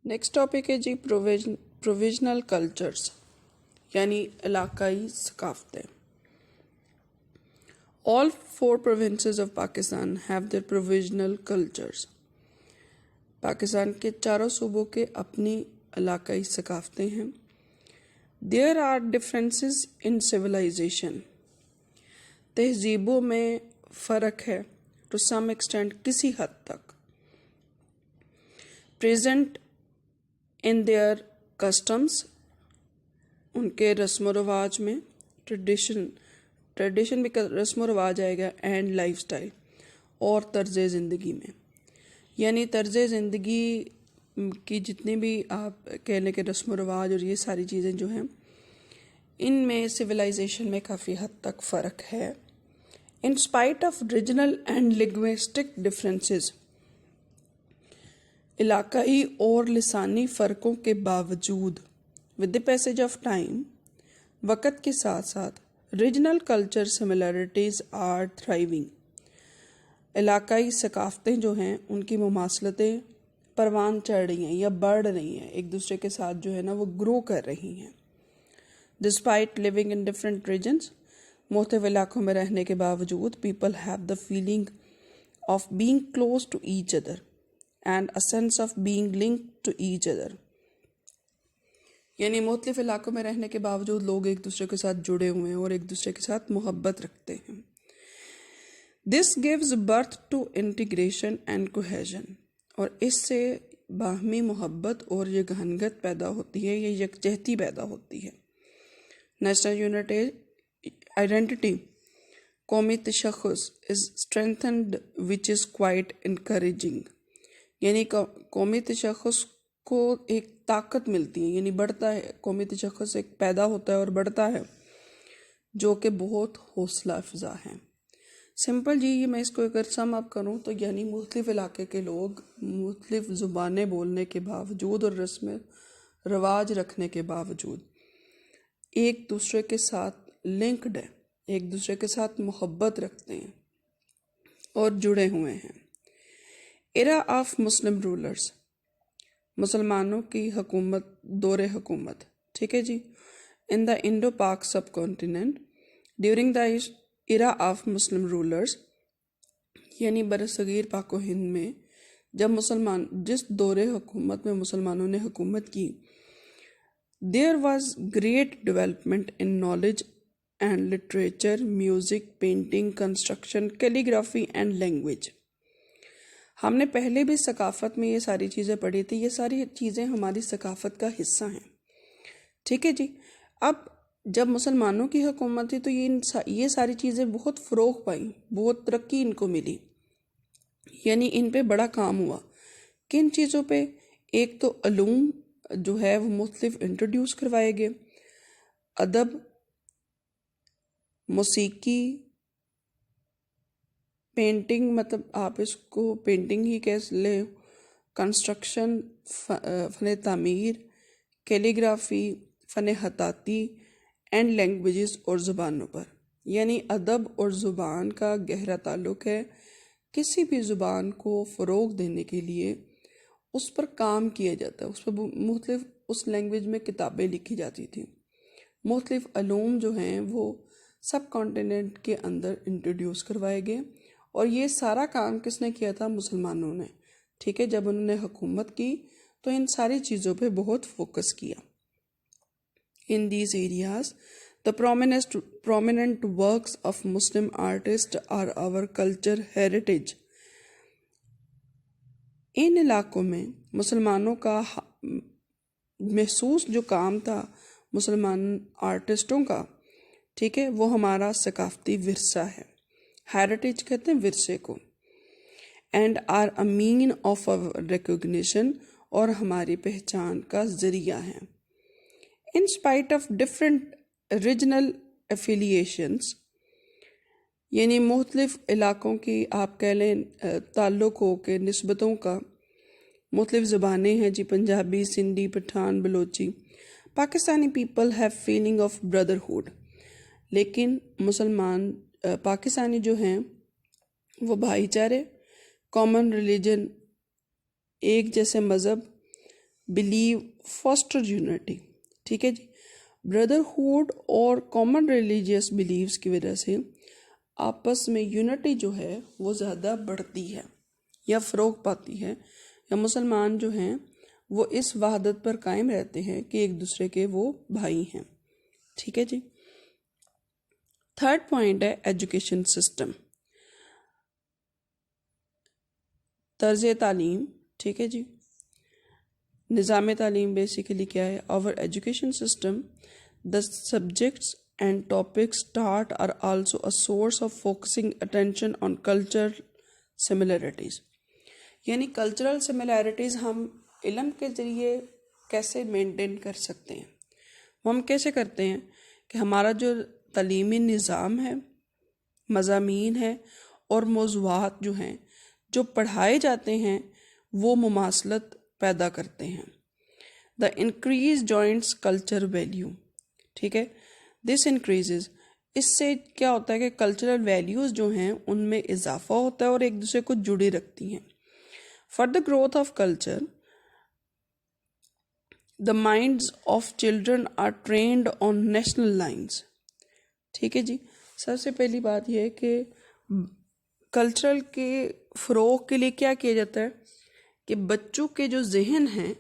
Next topic ہے جی provisional cultures یعنی علاقائی ثقافتیں. All four provinces of Pakistan have their provisional cultures. Pakistan کے چاروں صوبوں کے اپنی علاقائی ثقافتیں ہیں. There are differences in civilization. تہذیبوں میں فرق ہے to some extent کسی حد تک. Present in their customs ان کے رسم و رواج میں ٹریڈیشن بھی رسم و رواج آئے گا اینڈ لائف سٹائل اور طرز زندگی میں. یعنی طرز زندگی کی جتنی بھی آپ کہہ لیں کہ رسم و رواج اور یہ ساری چیزیں جو ہیں ان میں سویلائزیشن میں کافی حد تک فرق ہے. In spite of regional and linguistic differences علاقائی اور لسانی فرقوں کے باوجود with the passage of time وقت کے ساتھ ساتھ regional culture similarities are thriving. علاقائی ثقافتیں جو ہیں ان کی مماثلتیں پروان چڑھ رہی ہیں یا بڑھ رہی ہیں، ایک دوسرے کے ساتھ جو ہے نا وہ گرو کر رہی ہیں. Despite living in different regions مختلف علاقوں میں رہنے کے باوجود people have the feeling of being close to each other and a sense of being linked to each other. یعنی مختلف علاقوں میں رہنے کے باوجود لوگ ایک دوسرے کے ساتھ جڑے ہوئے ہیں اور ایک دوسرے کے ساتھ محبت رکھتے ہیں. This gives birth to integration and cohesion اور اس سے باہمی محبت اور یگانگت پیدا ہوتی ہے یا یکجہتی پیدا ہوتی ہے. نیشنل یونٹی آئیڈینٹی قومی تشخص is strengthened which is quite encouraging. یعنی قومی تشخص کو ایک طاقت ملتی ہے، یعنی بڑھتا ہے، قومی تشخص ایک پیدا ہوتا ہے اور بڑھتا ہے جو کہ بہت حوصلہ افزا ہے. سمپل جی یہ میں اس کو اگر سم اپ کروں تو یعنی مختلف علاقے کے لوگ مختلف زبانیں بولنے کے باوجود اور رسم رواج رکھنے کے باوجود ایک دوسرے کے ساتھ لنکڈ ہیں، ایک دوسرے کے ساتھ محبت رکھتے ہیں اور جڑے ہوئے ہیں. ایرا آف مسلم رولرز مسلمانوں کی حکومت، دور حکومت، ٹھیک ہے جی. ان the Indo Pak subcontinent during the era of Muslim rulers یعنی برصغیر پاک و ہند میں جب جس دور حکومت میں مسلمانوں نے حکومت کی there was great development in knowledge and literature, music, painting, construction, calligraphy and language. ہم نے پہلے بھی ثقافت میں یہ ساری چیزیں پڑھی تھی، یہ ساری چیزیں ہماری ثقافت کا حصہ ہیں، ٹھیک ہے جی. اب جب مسلمانوں کی حکومت تھی تو یہ ساری چیزیں بہت فروغ پائیں، بہت ترقی ان کو ملی، یعنی ان پہ بڑا کام ہوا. کن چیزوں پہ؟ ایک تو علوم جو ہے وہ مختلف انٹروڈیوس کروائے گئے، ادب، موسیقی، پینٹنگ، مطلب آپ اس کو پینٹنگ ہی کہہ لیں، کنسٹرکشن، فن تعمیر، کیلیگرافی، فن خطاطی اینڈ لینگویجز اور زبانوں پر. یعنی ادب اور زبان کا گہرا تعلق ہے. کسی بھی زبان کو فروغ دینے کے لیے اس پر کام کیا جاتا ہے، اس پر مختلف اس لینگویج میں کتابیں لکھی جاتی تھیں. مختلف علوم جو ہیں وہ سب کانٹیننٹ کے اندر انٹروڈیوس کروائے گئے اور یہ سارا کام کس نے کیا تھا؟ مسلمانوں نے، ٹھیک ہے. جب انہوں نے حکومت کی تو ان ساری چیزوں پہ بہت فوکس کیا. In these areas, the prominent works of Muslim artists are our culture heritage. ان علاقوں میں مسلمانوں کا محسوس جو کام تھا مسلمان آرٹسٹوں کا، ٹھیک ہے، وہ ہمارا ثقافتی ورثہ ہے. ہیریٹیج کہتے ہیں ورثے کو. And are a mean of recognition اور ہماری پہچان کا ذریعہ ہے. In spite of different regional affiliations یعنی مختلف علاقوں کی آپ کہہ لیں تعلقوں کے نسبتوں کا، مختلف زبانیں ہیں جی، Punjabi, Sindhi, Pathan, Balochi. Pakistani people have feeling of brotherhood. لیکن مسلمان پاکستانی جو ہیں وہ بھائی چارے، کامن ریلیجن، ایک جیسے مذہب، believe foster unity. ٹھیک ہے جی. بردرہوڈ اور کامن ریلیجیس بلیوز کی وجہ سے آپس میں یونٹی جو ہے وہ زیادہ بڑھتی ہے یا فروغ پاتی ہے، یا مسلمان جو ہیں وہ اس وحدت پر قائم رہتے ہیں کہ ایک دوسرے کے وہ بھائی ہیں. ٹھیک ہے جی. تھرڈ پوائنٹ ہے ایجوکیشن سسٹم، طرز تعلیم. ٹھیک ہے جی. نظام تعلیم بیسیکلی کیا ہے؟ our education system, the subjects and topics taught are also a source of focusing attention on cultural similarities. یعنی کلچرل سملیرٹیز ہم علم کے ذریعے کیسے مینٹین کر سکتے ہیں؟ وہ ہم کیسے کرتے ہیں کہ ہمارا جو تعلیمی نظام ہے، مضامین ہے اور موضوعات جو ہیں جو پڑھائے جاتے ہیں وہ مماثلت پیدا کرتے ہیں. The increase joints culture value. ٹھیک ہے. دس انکریزز، اس سے کیا ہوتا ہے کہ کلچرل ویلیوز جو ہیں ان میں اضافہ ہوتا ہے اور ایک دوسرے کو جڑی رکھتی ہیں. For the growth of culture the minds of children are trained on national lines. ٹھیک ہے جی. سب سے پہلی بات یہ ہے کہ کلچرل کے فروغ کے لیے کیا کیا جاتا ہے کہ بچوں کے جو ذہن ہیں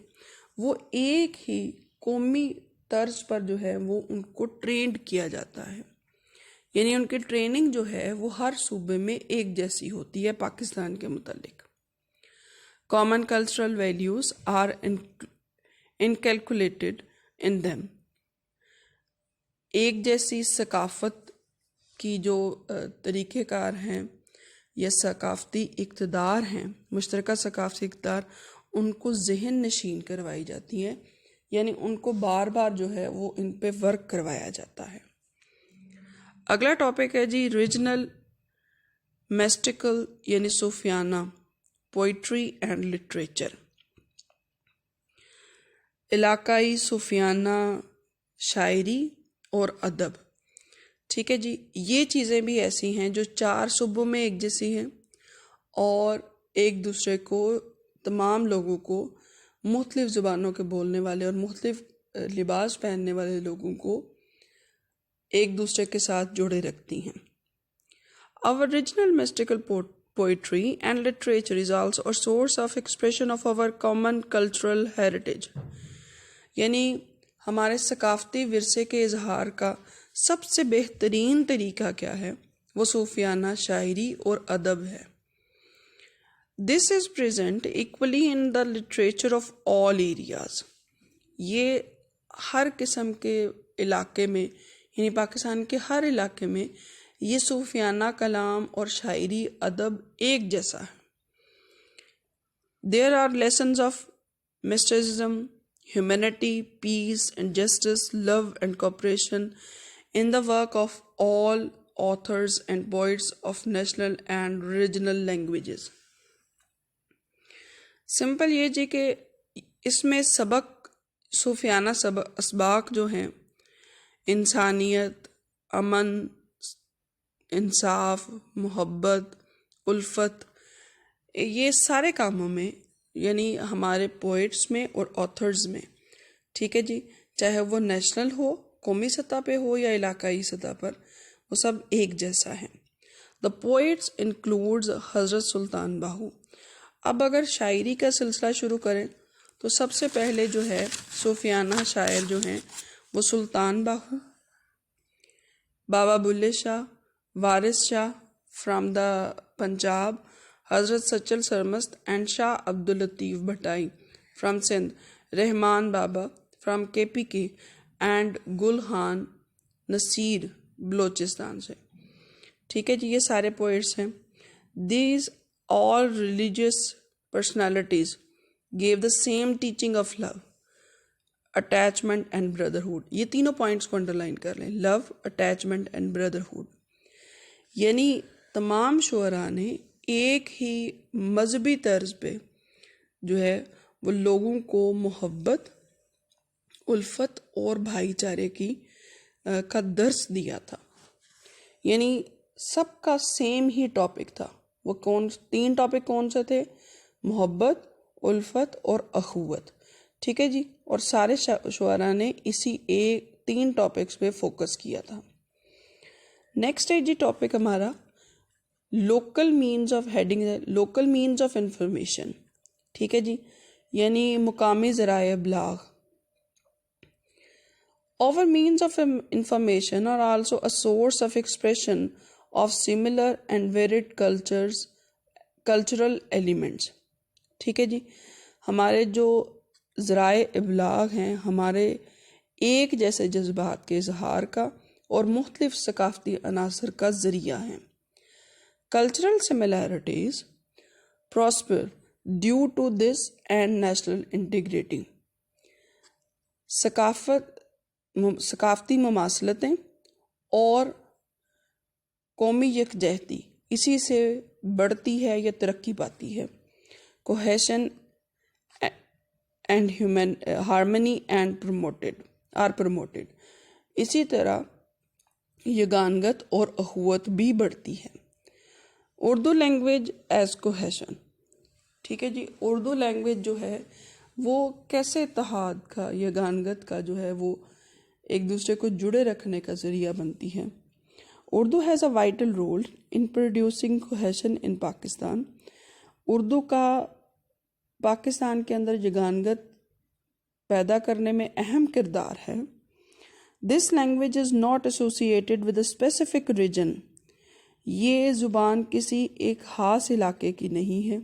وہ ایک ہی قومی طرز پر جو ہے وہ ان کو ٹرینڈ کیا جاتا ہے. یعنی ان کی ٹریننگ جو ہے وہ ہر صوبے میں ایک جیسی ہوتی ہے پاکستان کے متعلق. Common cultural values are inculcated in them. ایک جیسی ثقافت کی جو طریقہ کار ہیں یا ثقافتی اقتدار ہیں، مشترکہ ثقافتی اقتدار، ان کو ذہن نشین کروائی جاتی ہیں. یعنی ان کو بار بار جو ہے وہ ان پہ ورک کروایا جاتا ہے. اگلا ٹاپک ہے جی ریجنل میسٹیکل یعنی صوفیانہ پوئٹری اینڈ لٹریچر. علاقائی صوفیانہ شاعری اور ادب. ٹھیک ہے جی. یہ چیزیں بھی ایسی ہیں جو 4 صوبوں میں ایک جیسی ہیں اور ایک دوسرے کو، تمام لوگوں کو، مختلف زبانوں کے بولنے والے اور مختلف لباس پہننے والے لوگوں کو ایک دوسرے کے ساتھ جوڑے رکھتی ہیں. Our original mystical poetry and literature is also a source of expression of our common cultural heritage. یعنی ہمارے ثقافتی ورثے کے اظہار کا سب سے بہترین طریقہ کیا ہے؟ وہ صوفیانہ شاعری اور ادب ہے. This is present equally in the literature of all areas. یہ ہر قسم کے علاقے میں، یعنی پاکستان کے ہر علاقے میں یہ صوفیانہ کلام اور شاعری ادب ایک جیسا ہے. There are lessons of mysticism, humanity, peace and justice, love and cooperation in the work of all authors and poets of national and regional languages. Simple یہ جی کہ اس میں سبق، صوفیانہ اسباق جو ہیں، انسانیت، امن، انصاف، محبت، الفت، یہ سارے کاموں میں، یعنی ہمارے پوئٹس میں اور آتھرز میں. ٹھیک ہے جی. چاہے وہ نیشنل ہو، قومی سطح پہ ہو یا علاقائی سطح پر، وہ سب ایک جیسا ہیں. دا پوئٹس انکلوڈز حضرت سلطان باہو. اب اگر شاعری کا سلسلہ شروع کریں تو سب سے پہلے جو ہے صوفیانہ شاعر جو ہیں وہ سلطان باہو، بابا بلے شاہ، وارث شاہ فرام دا پنجاب، حضرت Sachal Sarmast and Shah Abdul Latif Bhittai from Sindh, Rehman Baba from KPK and Gul Khan Naseer Balochistan سے. ٹھیک ہے جی. یہ سارے پوئٹس ہیں. These all religious personalities gave the same teaching of love, attachment and brotherhood. یہ تینوں پوائنٹس کو انڈرلائن کر لیں: لو، اٹیچمنٹ اینڈ بردرہوڈ. یعنی تمام شعراء نے ایک ہی مذہبی طرز پہ جو ہے وہ لوگوں کو محبت، الفت اور بھائی چارے کا درس دیا تھا. یعنی سب کا سیم ہی ٹاپک تھا. وہ 3 ٹاپک کون سے تھے؟ محبت، الفت اور اخوت. ٹھیک ہے جی. اور سارے شعراء نے اسی 3 ٹاپکس پہ فوکس کیا تھا. نیکسٹ ہے جی ٹاپک ہمارا local means of heading local means of information. ٹھیک ہے جی، یعنی مقامی ذرائع ابلاغ. Our means of information are also a source of expression of similar and varied cultural elements. ٹھیک ہے جی، ہمارے جو ذرائع ابلاغ ہیں ہمارے ایک جیسے جذبات کے اظہار کا اور مختلف ثقافتی عناصر کا ذریعہ ہیں. Cultural similarities prosper due to this and national integrity. ثقافتی مماثلتیں اور قومی یکجہتی اسی سے بڑھتی ہے یا ترقی پاتی ہے. Cohesion and harmony and promoted. اسی طرح یگانگت اور اخوت بھی بڑھتی ہے. Urdu language as cohesion. ٹھیک ہے جی، اردو لینگویج جو ہے وہ کیسے اتحاد کا یگانگت کا جو ہے وہ ایک دوسرے کو جڑے رکھنے کا ذریعہ بنتی ہے. Urdu has a vital role in producing cohesion in Pakistan. Urdu کا پاکستان کے اندر یگانگت پیدا کرنے میں اہم کردار ہے. This language is not associated with a specific region. یہ زبان کسی ایک خاص علاقے کی نہیں ہے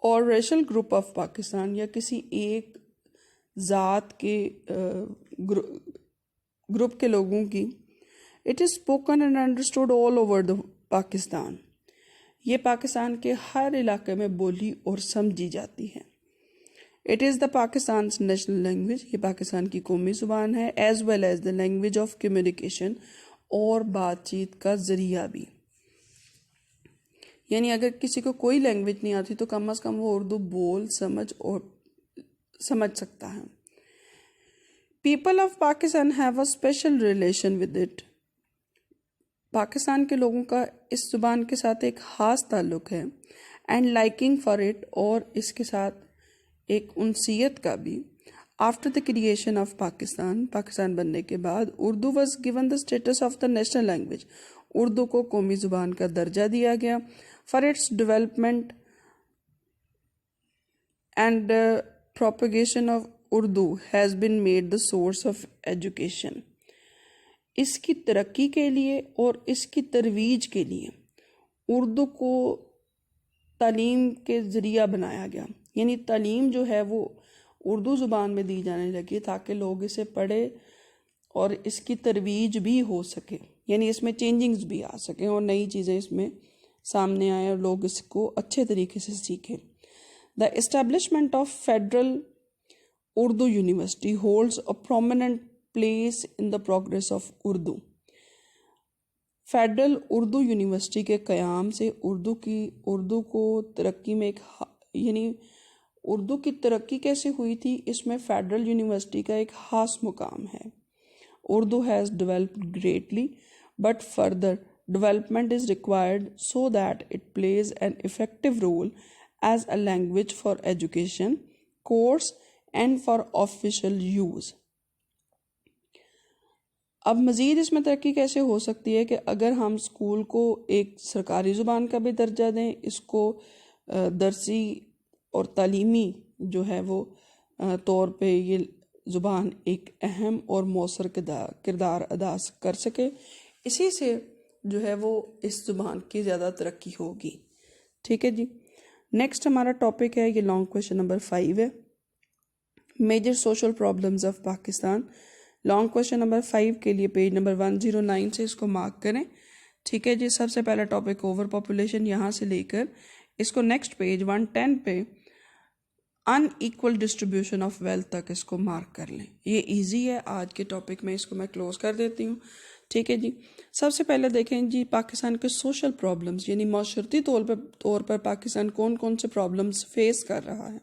اور ریشل گروپ آف پاکستان یا کسی ایک ذات کے گروپ کے لوگوں کی. It is spoken and understood all over the Pakistan. یہ پاکستان کے ہر علاقے میں بولی اور سمجھی جاتی ہے. It is the Pakistan's national language. یہ پاکستان کی قومی زبان ہے. As well as the language of communication اور بات چیت کا ذریعہ بھی. یعنی اگر کسی کو کوئی لینگویج نہیں آتی تو کم از کم وہ اردو بول سمجھ سکتا ہے. People of Pakistan have a special relation with it. Pakistan کے لوگوں کا اس زبان کے ساتھ ایک خاص تعلق ہے. اینڈ لائکنگ فار اٹ، اور اس کے ساتھ ایک انسیت کا بھی. After the creation of Pakistan بننے کے بعد Urdu was given the status of the national language. Urdu کو قومی زبان کا درجہ دیا گیا. For its development and propagation of Urdu has been made the source of education. اس کی ترقی کے لیے اور اس کی ترویج کے لیے اردو کو تعلیم کے ذریعہ بنایا گیا. یعنی تعلیم جو ہے وہ اردو زبان میں دی جانے لگی تاکہ لوگ اسے پڑھے اور اس کی ترویج بھی ہو سکے. یعنی اس میں چینجنگز بھی آ سکیں اور نئی چیزیں اس میں سامنے آئیں اور لوگ اس کو اچھے طریقے سے سیکھیں. The establishment of federal Urdu university holds a prominent place in the progress of Urdu. Federal Urdu university کے قیام سے اردو کو ترقی میں یعنی اردو کی ترقی کیسے ہوئی تھی، اس میں فیڈرل یونیورسٹی کا ایک خاص مقام ہے. Urdu has developed greatly but further development is required so that it plays an effective role as a language for education course and for official use. اب مزید اس میں ترقی کیسے ہو سکتی ہے کہ اگر ہم اسکول کو ایک سرکاری زبان کا بھی درجہ دیں، اس کو درسی اور تعلیمی جو ہے وہ طور پہ یہ زبان ایک اہم اور مؤثر کردار ادا کر سکے. اسی سے جو ہے وہ اس زبان کی زیادہ ترقی ہوگی. ٹھیک ہے جی. نیکسٹ ہمارا ٹاپک ہے، یہ لانگ کویشچن نمبر 5 ہے، major social problems of Pakistan. Long question number 5 کے لیے پیج نمبر 109 سے اس کو مارک کریں. ٹھیک ہے جی. سب سے پہلا ٹاپک اوور پاپولیشن، یہاں سے لے کر اس کو نیکسٹ پیج 110 پہ ان ایکول ڈسٹریبیوشن آف ویلتھ تک اس کو مارک کر لیں. یہ ایزی ہے. آج کے ٹاپک میں اس کو میں کلوز کر دیتی ہوں. ٹھیک ہے جی. سب سے پہلے دیکھیں جی پاکستان کے سوشل پرابلمز، یعنی معاشرتی طور پر پاکستان کون کون سے پرابلمز فیس کر رہا ہے.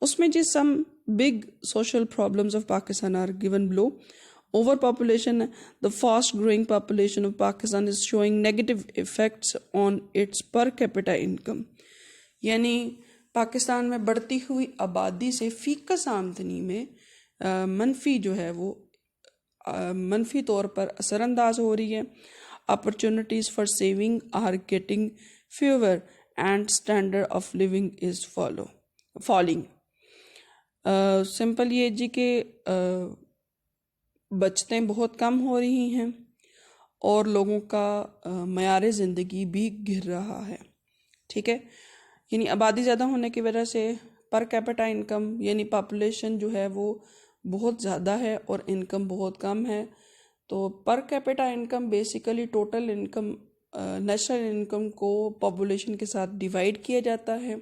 اس میں جی سم big social problems of Pakistan are given below. Overpopulation. The fast growing population of Pakistan is showing negative effects on its per capita income. یعنی پاکستان میں بڑھتی ہوئی آبادی سے فیکس آمدنی میں منفی جو ہے وہ منفی طور پر اثر انداز ہو رہی ہے. Opportunities for saving are getting fewer and standard of living is falling. Simple یہ جی کہ بچتیں بہت کم ہو رہی ہیں اور لوگوں کا معیار زندگی بھی گر رہا ہے. ٹھیک ہے، یعنی آبادی زیادہ ہونے کی وجہ سے پر کیپٹا انکم یعنی پاپولیشن جو ہے وہ بہت زیادہ ہے اور انکم بہت کم ہے. تو per capita income basically total income national income کو پاپولیشن کے ساتھ ڈیوائیڈ کیا جاتا ہے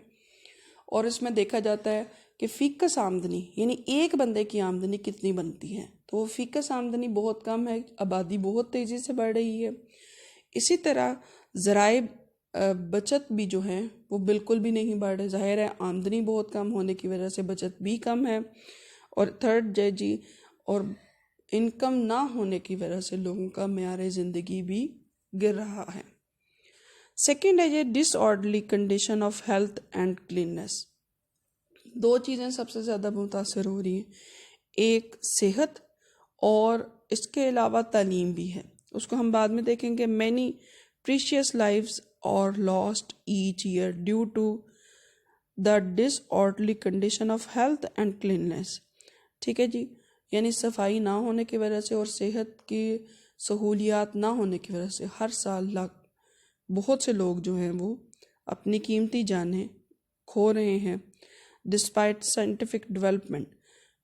اور اس میں دیکھا جاتا ہے کہ فیکس آمدنی یعنی ایک بندے کی آمدنی کتنی بنتی ہے. تو وہ فیکس آمدنی بہت کم ہے، آبادی بہت تیزی سے بڑھ رہی ہے. اسی طرح ذرائع بچت بھی جو ہیں وہ بالکل بھی نہیں بڑھ رہے. ظاہر ہے آمدنی بہت کم ہونے کی وجہ سے بچت بھی کم ہے. اور تھرڈ جی اور انکم نہ ہونے کی وجہ سے لوگوں کا معیار زندگی بھی گر رہا ہے. سیکنڈ ہے یہ disorderly condition of health and cleanliness. دو چیزیں سب سے زیادہ متاثر ہو رہی ہیں، ایک صحت اور اس کے علاوہ تعلیم بھی ہے. اس کو ہم بعد میں دیکھیں گے. Many precious lives are lost each year due to the disorderly condition of health and cleanliness. ٹھیک ہے جی، یعنی صفائی نہ ہونے کی وجہ سے اور صحت کی سہولیات نہ ہونے کی وجہ سے ہر سال بہت سے لوگ جو ہیں وہ اپنی قیمتی جانیں کھو رہے ہیں. ڈسپائٹ سائنٹیفک ڈیولپمنٹ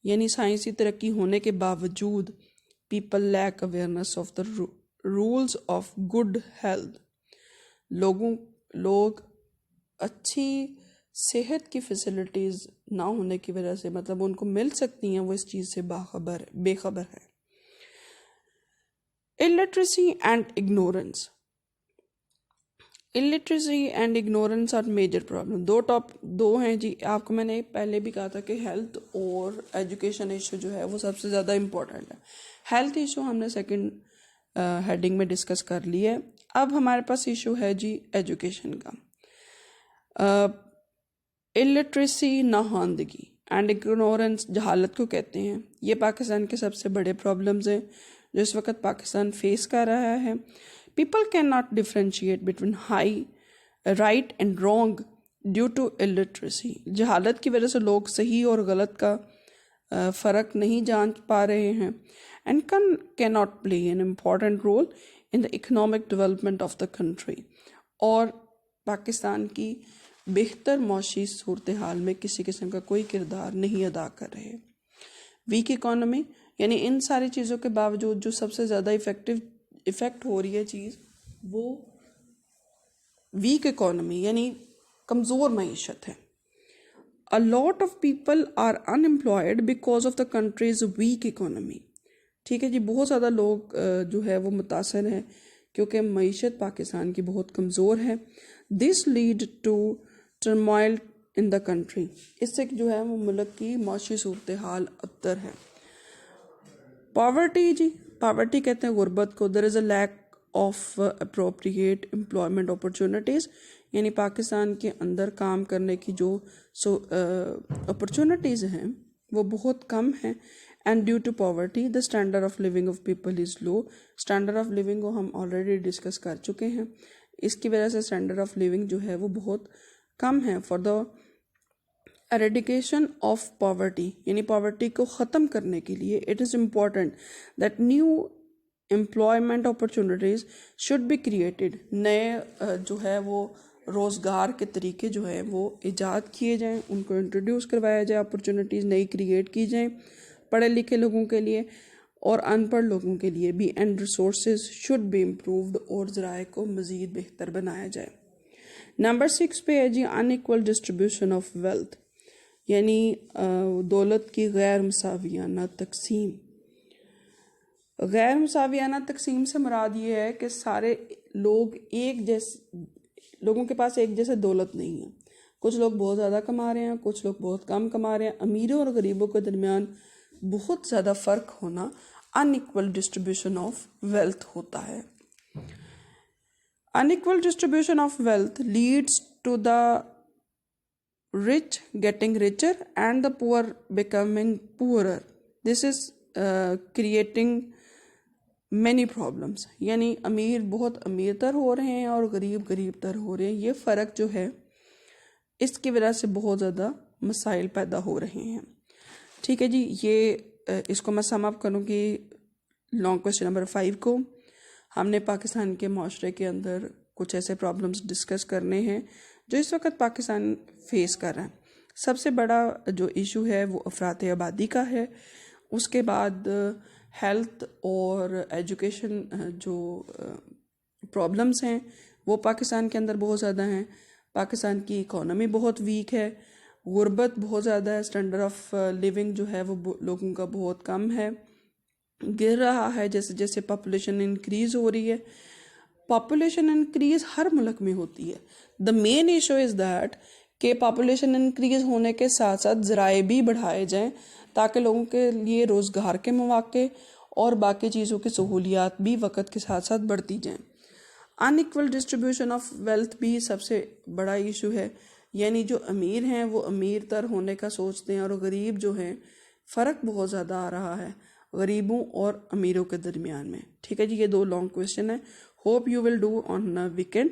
یعنی سائنسی ترقی ہونے کے باوجود people lack awareness of the rules of good health. لوگ اچھی صحت کی فیسلٹیز نہ ہونے کی وجہ سے مطلب ان کو مل سکتی ہیں وہ اس چیز سے بے خبر ہے. illiteracy and ignorance. illiteracy and ignorance are major problem. دو ہیں جی. آپ کو میں نے پہلے بھی کہا تھا کہ ہیلتھ اور ایجوکیشن ایشو جو ہے وہ سب سے زیادہ امپورٹنٹ ہے. ہیلتھ ایشو ہم نے سیکنڈ ہیڈنگ میں ڈسکس کر لی ہے. اب ہمارے پاس ایشو ہے جی ایجوکیشن کا. illiteracy ناخواندگی اینڈ اگنورنس جہالت کو کہتے ہیں. یہ پاکستان کے سب سے بڑے پرابلمز ہیں جو اس وقت پاکستان فیس کر رہا ہے. People can not differentiate between right and wrong due to illiteracy. جہالت کی وجہ سے لوگ صحیح اور غلط کا فرق نہیں جان پا رہے ہیں. And can not play an important role in the economic development of the country. اور پاکستان کی بہتر معاشی صورتحال میں کسی قسم کا کوئی کردار نہیں ادا کر رہے. ویک اکانومی یعنی ان ساری چیزوں کے باوجود جو سب سے زیادہ افیکٹ ہو رہی ہے چیز وہ ویک اکانومی یعنی کمزور معیشت ہے. A lot of people are unemployed because of the country's weak economy. ٹھیک ہے جی، بہت زیادہ لوگ جو ہے وہ متاثر ہیں کیونکہ معیشت پاکستان کی بہت کمزور ہے. This lead to turmoil in the country. اس سے جو ہے وہ ملک کی معاشی صورتحال ابتر ہے. پاورٹی جی، پاورٹی کہتے ہیں غربت کو. There is a lack of appropriate employment opportunities. یعنی پاکستان کے اندر کام کرنے کی جو اپرچونٹیز ہیں وہ بہت کم ہیں. And due to poverty the standard of living of people is low. Standard of living کو ہم آلریڈی ڈسکس کر چکے ہیں. اس کی وجہ سے اسٹینڈرڈ آف لیونگ جو ہے وہ بہت کم ہے. For the eradication of poverty یعنی پاورٹی کو ختم کرنے کے لیے it is important that new employment opportunities should be created. نئے جو ہے وہ روزگار کے طریقے جو ہے وہ ایجاد کیے جائیں، ان کو انٹروڈیوس کروایا جائے، اپرچونٹیز نئی کریٹ کی جائیں پڑھے لکھے لوگوں کے لیے اور ان پڑھ لوگوں کے لیے بھی. And resources should be improved اور ذرائع کو مزید بہتر بنایا جائے. نمبر 6 پہ ہے جی ان ایکول ڈسٹریبیوشن آف ویلتھ یعنی دولت کی غیر مساویانہ تقسیم. غیر مساویانہ تقسیم سے مراد یہ ہے کہ سارے لوگوں کے پاس ایک جیسے دولت نہیں ہے. کچھ لوگ بہت زیادہ کما رہے ہیں، کچھ لوگ بہت کم کما رہے ہیں. امیروں اور غریبوں کے درمیان بہت زیادہ فرق ہونا unequal distribution of wealth ہوتا ہے. Unequal distribution of wealth leads to the rich getting richer and the poor becoming poorer. This is creating many problems. یعنی امیر بہت امیر تر ہو رہے ہیں اور غریب غریب تر ہو رہے ہیں. یہ فرق جو ہے اس کی وجہ سے بہت زیادہ مسائل پیدا ہو رہے ہیں. ٹھیک ہے جی, یہ اس کو میں سم اپ کروں گی لانگ کویسچن نمبر 5 کو. ہم نے پاکستان کے معاشرے کے اندر کچھ ایسے پرابلمس ڈسکس کرنے ہیں جو اس وقت پاکستان فیس کر رہا ہے. سب سے بڑا جو ایشو ہے وہ افراط آبادی کا ہے. اس کے بعد ہیلتھ اور ایجوکیشن جو پرابلمس ہیں وہ پاکستان کے اندر بہت زیادہ ہیں. پاکستان کی اکانومی بہت ویک ہے, غربت بہت زیادہ ہے, اسٹینڈرڈ آف لیونگ جو ہے وہ لوگوں کا بہت کم ہے, گر رہا ہے جیسے جیسے پاپولیشن انکریز ہو رہی ہے. پاپولیشن انکریز ہر ملک میں ہوتی ہے. دا مین ایشو از دیٹ کہ پاپولیشن انکریز ہونے کے ساتھ ساتھ ذرائع بھی بڑھائے جائیں تاکہ لوگوں کے لیے روزگار کے مواقع اور باقی چیزوں کی سہولیات بھی وقت کے ساتھ ساتھ بڑھتی جائیں. ان ایکول ڈسٹریبیوشن آف ویلتھ بھی سب سے بڑا ایشو ہے. یعنی جو امیر ہیں وہ امیر تر ہونے کا سوچتے ہیں اور غریب جو ہیں فرق بہت زیادہ آ رہا ہے غریبوں اور امیروں کے درمیان میں. ٹھیک ہے جی, یہ 2 لانگ کویسچن ہیں. Hope you will do on weekend.